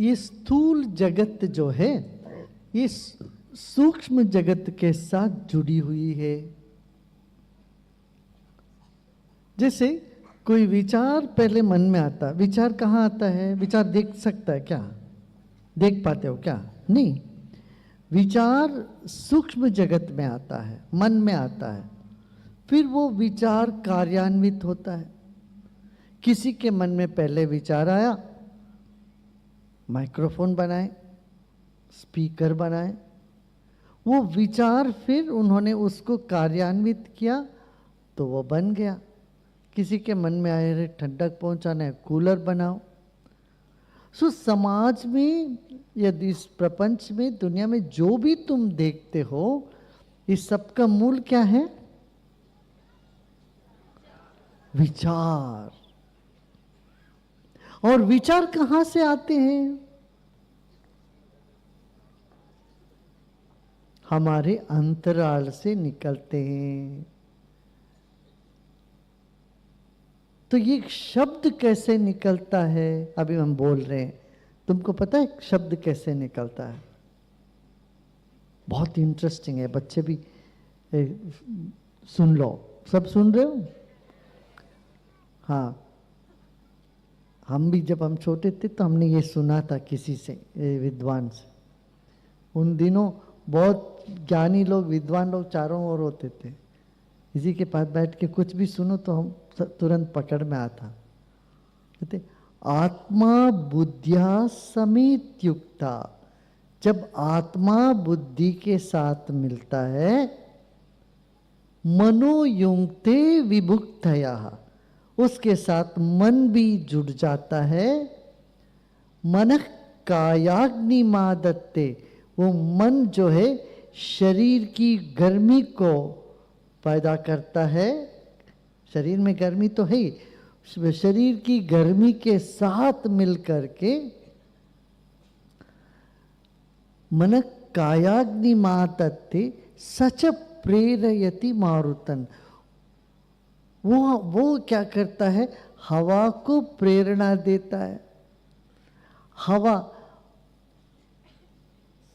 ये स्थूल जगत जो है ये सूक्ष्म जगत के साथ जुड़ी हुई है। जैसे कोई विचार पहले मन में आता, विचार कहाँ आता है? विचार देख सकता है क्या? देख पाते हो क्या? नहीं। विचार सूक्ष्म जगत में आता है, मन में आता है, फिर वो विचार कार्यान्वित होता है। किसी के मन में पहले विचार आया, माइक्रोफोन बनाए, स्पीकर बनाए, वो विचार फिर उन्होंने उसको कार्यान्वित किया तो वो बन गया। किसी के मन में आए रे ठंडक पहुंचाना है, कूलर बनाओ। सो समाज में, यदि इस प्रपंच में, दुनिया में जो भी तुम देखते हो, इस सब का मूल क्या है? विचार। और विचार कहां से आते हैं? हमारे अंतराल से निकलते हैं। तो ये शब्द कैसे निकलता है? अभी हम बोल रहे हैं, तुमको पता है शब्द कैसे निकलता है? बहुत इंटरेस्टिंग है, बच्चे भी सुन लो। सब सुन रहे हो? हाँ, हम भी जब हम छोटे थे तो हमने ये सुना था किसी से, विद्वान से। उन दिनों बहुत ज्ञानी लोग, विद्वान लोग चारों ओर होते थे। इसी के पास बैठ के कुछ भी सुनो तो हम तुरंत पकड़ में आता। कहते आत्मा बुद्धिया समेत युक्ता। जब आत्मा बुद्धि के साथ मिलता है, मनोयुक्ते विभुक्तया, उसके साथ मन भी जुड़ जाता है। मनः कायाग्निमादत्ते, वो मन जो है शरीर की गर्मी को पैदा करता है। शरीर में गर्मी तो है ही, शरीर की गर्मी के साथ मिलकर के मन कायाग्निमादत्ते सच प्रेरयति मारुतन। वो क्या करता है? हवा को प्रेरणा देता है। हवा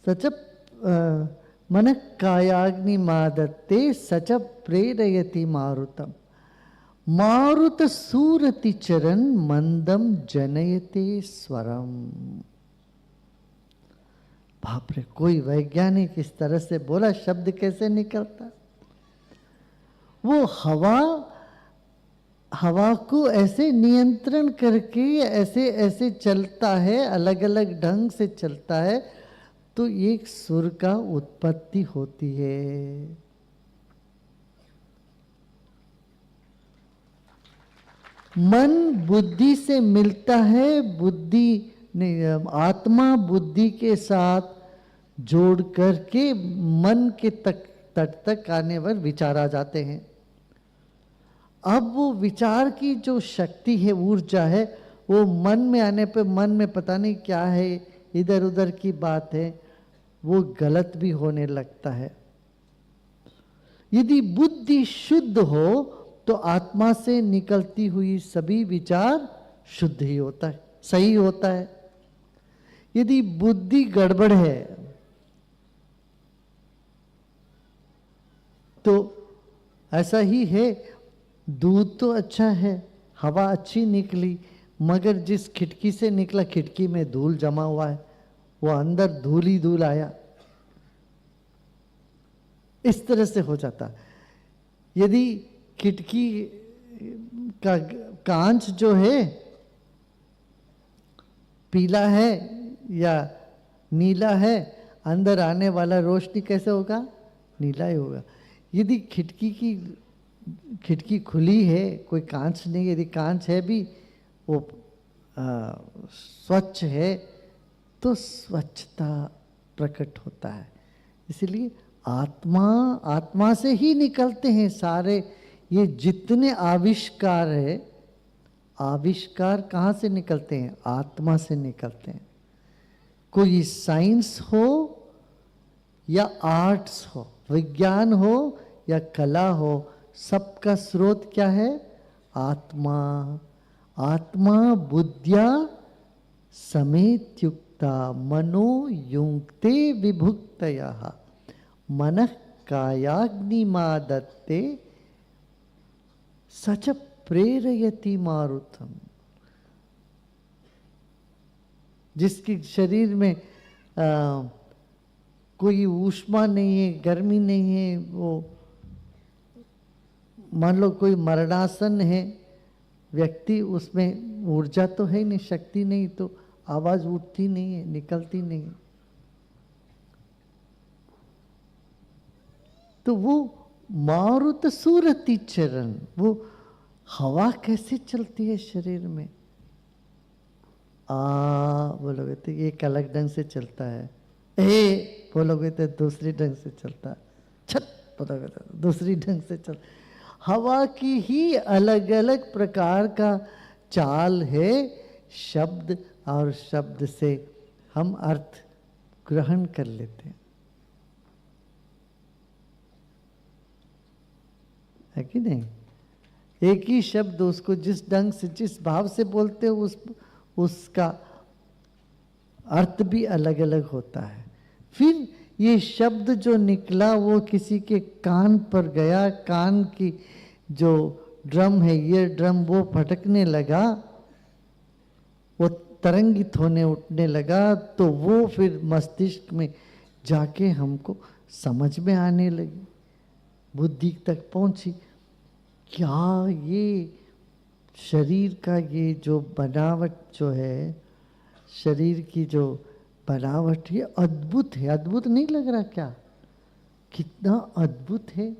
सच मन कायाग्निमादत्ते सच प्रेरयति मारुतम। मारुत सूरति चरण मंदम जनयते स्वरम। बाप रे, कोई वैज्ञानिक इस तरह से बोला शब्द कैसे निकलता? वो हवा को ऐसे नियंत्रण करके ऐसे ऐसे चलता है, अलग अलग ढंग से चलता है, तो एक सुर का उत्पत्ति होती है। मन बुद्धि से मिलता है, बुद्धि नहीं, आत्मा बुद्धि के साथ जोड़ करके मन के तट तक आने पर विचार आ जाते हैं। अब वो विचार की जो शक्ति है, ऊर्जा है, वो मन में आने पे मन में पता नहीं क्या है, इधर उधर की बात है, वो गलत भी होने लगता है। यदि बुद्धि शुद्ध हो तो आत्मा से निकलती हुई सभी विचार शुद्ध ही होता है, सही होता है। यदि बुद्धि गड़बड़ है तो ऐसा ही है, दूध तो अच्छा है, हवा अच्छी निकली, मगर जिस खिड़की से निकला खिड़की में धूल जमा हुआ है, वो अंदर धूल ही धूल आया। इस तरह से हो जाता। यदि खिड़की का कांच जो है पीला है या नीला है, अंदर आने वाला रोशनी कैसे होगा? नीला ही होगा। यदि खिड़की खुली है, कोई कांच नहीं, यदि कांच है भी वो स्वच्छ है, तो स्वच्छता प्रकट होता है। इसलिए आत्मा से ही निकलते हैं सारे ये जितने आविष्कार है। आविष्कार कहाँ से निकलते हैं? आत्मा से निकलते हैं। कोई साइंस हो या आर्ट्स हो, विज्ञान हो या कला हो, सबका स्रोत क्या है? आत्मा। आत्मा बुद्धिया समेत युक्ता। युक्ता मनो युङ्क्ते विभुक्तयः मनः कायाग्निमादत्ते सच प्रेरयति मारुतम। जिसके शरीर में कोई ऊष्मा नहीं है, गर्मी नहीं है, वो मान लो कोई मरणासन है व्यक्ति, उसमें ऊर्जा तो है नहीं, शक्ति नहीं, तो आवाज उठती नहीं है, निकलती नहीं है। तो वो मारुत सूरति चरण, वो हवा कैसे चलती है शरीर में? बोलोगे तो एक अलग ढंग से चलता है, ए बोलोगे तो दूसरी ढंग से चलता है, छत बोलोगे तो दूसरी ढंग से चल। हवा की ही अलग अलग प्रकार का चाल है। शब्द और शब्द से हम अर्थ ग्रहण कर लेते हैं, है कि नहीं? एक ही शब्द उसको जिस ढंग से, जिस भाव से बोलते हो, उसका अर्थ भी अलग अलग होता है। फिर ये शब्द जो निकला वो किसी के कान पर गया, कान की जो ड्रम है, ये ड्रम, वो फटकने लगा, वो तरंगित होने उठने लगा, तो वो फिर मस्तिष्क में जाके हमको समझ में आने लगी, बुद्धि तक पहुंची। क्या ये शरीर का ये जो बनावट जो है, शरीर की जो बनावट, ये अद्भुत है। अद्भुत नहीं लग रहा क्या? कितना अद्भुत है।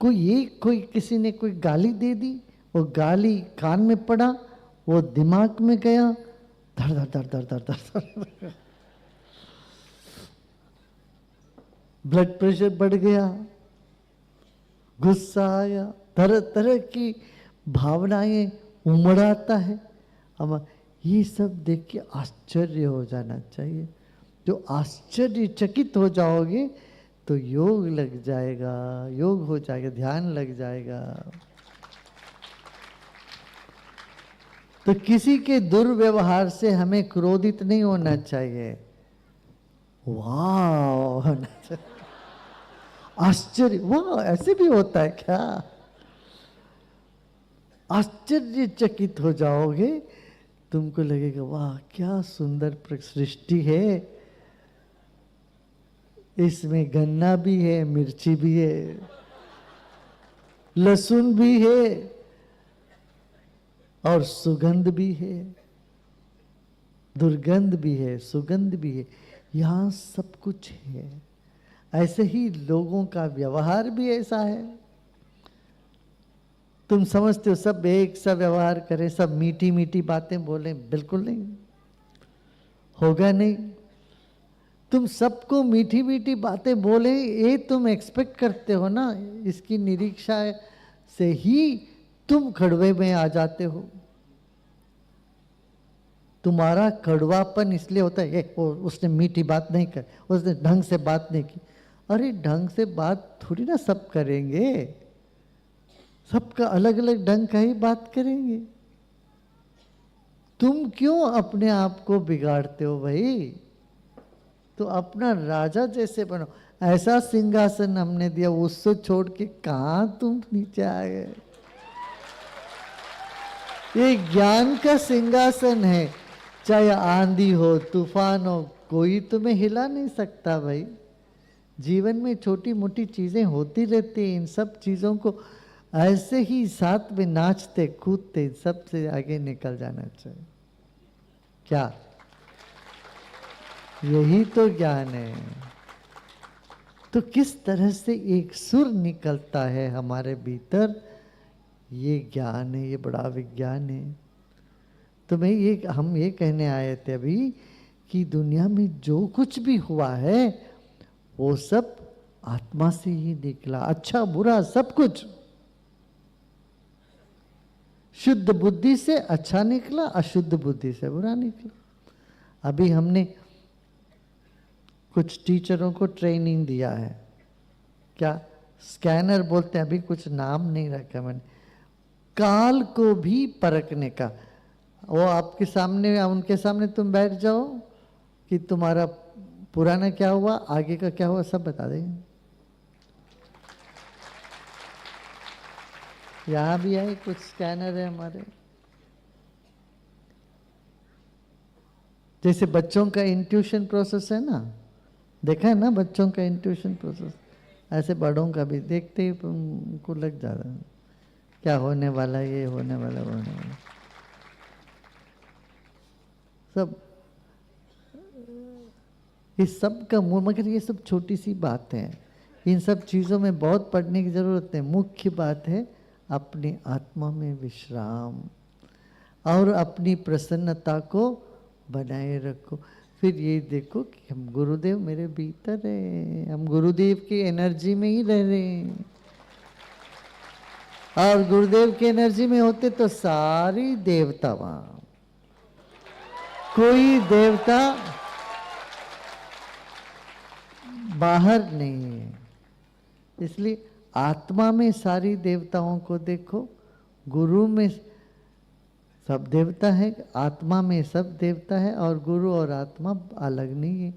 कोई किसी ने कोई गाली दे दी, वो गाली कान में पड़ा, वो दिमाग में गया, धड़ धड़ धड़ धड़ धड़ धड़, ब्लड प्रेशर बढ़ गया, गुस्सा आया, तरह तरह की भावनाएं उमड़ आता है। हम ये सब देख के आश्चर्य हो जाना चाहिए। जो आश्चर्यचकित हो जाओगे तो योग लग जाएगा, योग हो जाएगा, ध्यान लग जाएगा। तो किसी के दुर्व्यवहार से हमें क्रोधित नहीं होना चाहिए, वाह होना चाहिए, आश्चर्य, वाह ऐसे भी होता है क्या? आश्चर्यचकित हो जाओगे, तुमको लगेगा वाह क्या सुंदर सृष्टि है, इसमें गन्ना भी है, मिर्ची भी है, लहसुन भी है और सुगंध भी है, दुर्गंध भी है, सुगंध भी है, यहाँ सब कुछ है। ऐसे ही लोगों का व्यवहार भी ऐसा है। तुम समझते हो सब एक सा व्यवहार करें, सब मीठी मीठी बातें बोलें? बिल्कुल नहीं, होगा नहीं। तुम सबको मीठी मीठी बातें बोले, ये तुम एक्सपेक्ट करते हो ना, इसकी निरीक्षा से ही तुम कड़वे में आ जाते हो। तुम्हारा कड़वापन इसलिए होता है, उसने मीठी बात नहीं कर, उसने ढंग से बात नहीं की। अरे ढंग से बात थोड़ी ना सब करेंगे, सबका अलग अलग ढंग का ही बात करेंगे। तुम क्यों अपने आप को बिगाड़ते हो भाई? तो अपना राजा जैसे बनो। ऐसा सिंहासन हमने दिया, उससे छोड़ के कहां तुम नीचे आ गए? ये ज्ञान का सिंहासन है, चाहे आंधी हो, तूफान हो, कोई तुम्हें हिला नहीं सकता भाई। जीवन में छोटी मोटी चीजें होती रहती हैं, इन सब चीजों को ऐसे ही साथ में नाचते कूदते सबसे आगे निकल जाना चाहिए। क्या यही तो ज्ञान है? तो किस तरह से एक सुर निकलता है हमारे भीतर, ये ज्ञान है, ये बड़ा विज्ञान है। तो हम ये कहने आए थे अभी कि दुनिया में जो कुछ भी हुआ है वो सब आत्मा से ही निकला, अच्छा बुरा सब कुछ। शुद्ध बुद्धि से अच्छा निकला, अशुद्ध बुद्धि से बुरा निकला। अभी हमने कुछ टीचरों को ट्रेनिंग दिया है, क्या स्कैनर बोलते हैं, अभी कुछ नाम नहीं रखा मैंने, काल को भी परखने का। वो आपके सामने, उनके सामने तुम बैठ जाओ कि तुम्हारा पुराना क्या हुआ, आगे का क्या हुआ, सब बता देंगे। यहाँ भी है कुछ स्कैनर है हमारे, जैसे बच्चों का इंट्यूशन प्रोसेस है ना, देखा है ना बच्चों का इंट्यूशन प्रोसेस, ऐसे बड़ों का भी देखते ही उनको लग जाता है क्या होने वाला, ये होने वाला, वो होने वाला, सब इस सब का मूल। मगर ये सब छोटी सी बात है, इन सब चीज़ों में बहुत पढ़ने की ज़रूरत है। मुख्य बात है अपनी आत्मा में विश्राम और अपनी प्रसन्नता को बनाए रखो। फिर ये देखो कि हम गुरुदेव मेरे भीतर है, हम गुरुदेव की एनर्जी में ही रह रहे हैं, और गुरुदेव की एनर्जी में होते तो सारी देवता वहां, कोई देवता बाहर नहीं है। इसलिए आत्मा में सारी देवताओं को देखो, गुरु में सब देवता है, आत्मा में सब देवता है, और गुरु और आत्मा अलग नहीं है।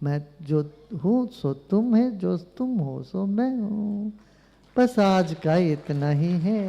मैं जो हूँ सो तुम है, जो तुम हो सो मैं हूँ। बस आज का इतना ही है।